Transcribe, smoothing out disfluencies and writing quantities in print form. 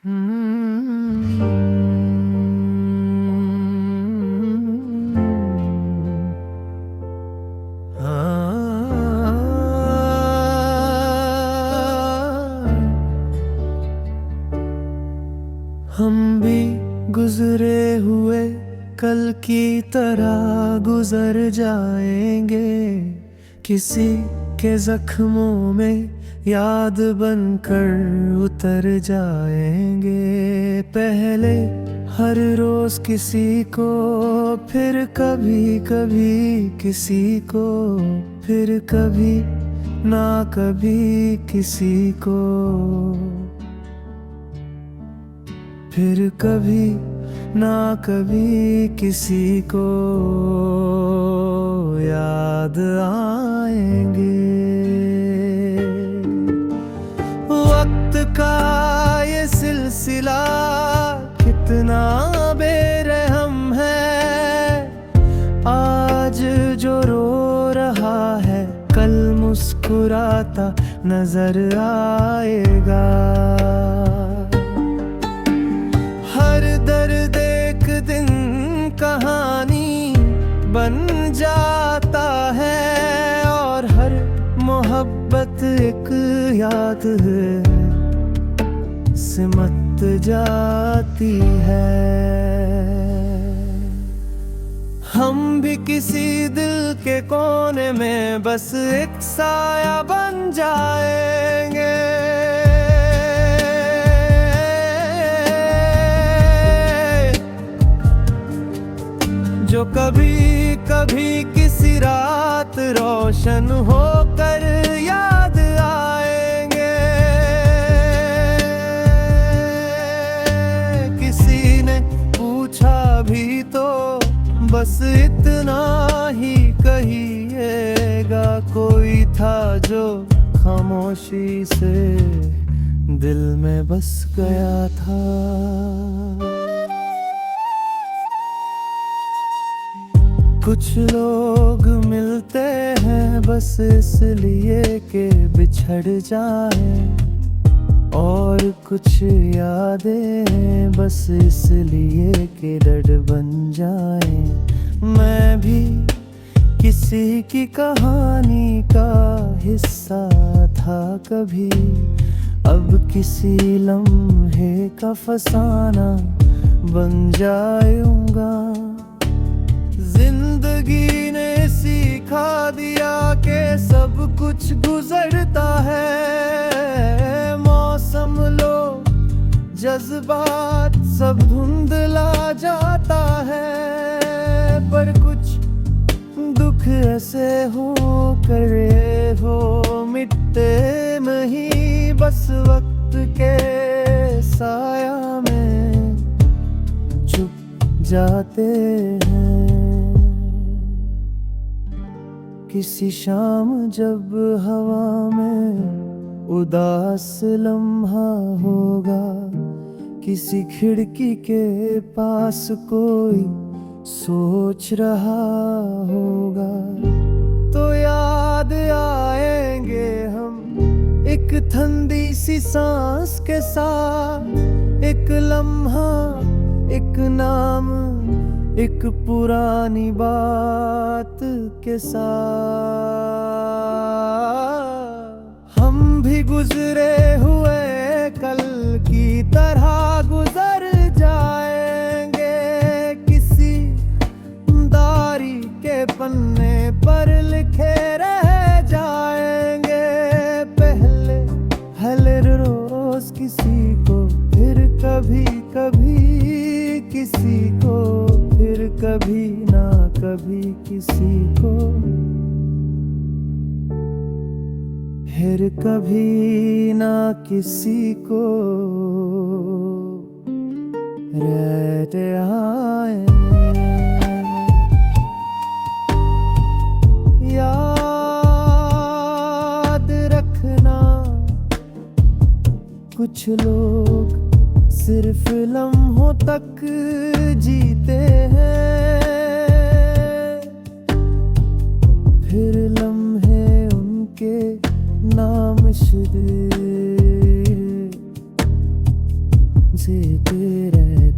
हम भी गुजरे हुए कल की तरह गुजर जाएंगे, किसी के जख्मों में याद बनकर उतर जाएंगे। पहले हर रोज किसी को, फिर कभी कभी किसी को, फिर कभी ना कभी किसी को, फिर कभी ना कभी किसी को याद आएंगे। वक्त का ये सिलसिला कितना बेरहम है, आज जो रो रहा है कल मुस्कुराता नजर आएगा। हर दर्द एक दिन कहानी बन जाता है, और हर मोहब्बत एक याद सिमट जाती है। हम भी किसी दिल के कोने में बस एक साया बन जाएंगे, जो कभी कभी किसी रात रोशन होकर याद आएंगे। किसी ने पूछा भी तो बस इतना ही कहिएगा, कोई था जो खामोशी से दिल में बस गया था। कुछ लोग मिलते हैं बस इसलिए कि बिछड़ जाएं, और कुछ यादें हैं बस इसलिए कि डर बन जाएं। मैं भी किसी की कहानी का हिस्सा था कभी, अब किसी लम्हे का फसाना बन जाऊंगा। जिंदगी ने सिखा दिया कि सब कुछ गुजरता है, मौसम लो जज्बात सब धुंधला जाता है। पर कुछ दुख ऐसे हो करे हो मिटते नहीं, बस वक्त के साया में छुप जाते हैं। किसी शाम जब हवा में उदास लम्हा होगा, किसी खिड़की के पास कोई सोच रहा होगा, तो याद आएंगे हम एक ठंडी सी सांस के साथ, एक लम्हा, एक नाम, एक पुरानी बात के साथ। हम भी गुजरे हुए कल की तरह गुजर जाएंगे, किसी दारी के पन्ने पर लिखे रह जाएंगे। पहले हर रोज किसी को, फिर कभी कभी किसी को, फिर कभी ना कभी किसी को, फिर कभी ना किसी को रहते आए। याद रखना कुछ लोग सिर्फ लम्हों तक जीते हैं, फिर लम्हे उनके नाम जीते रहते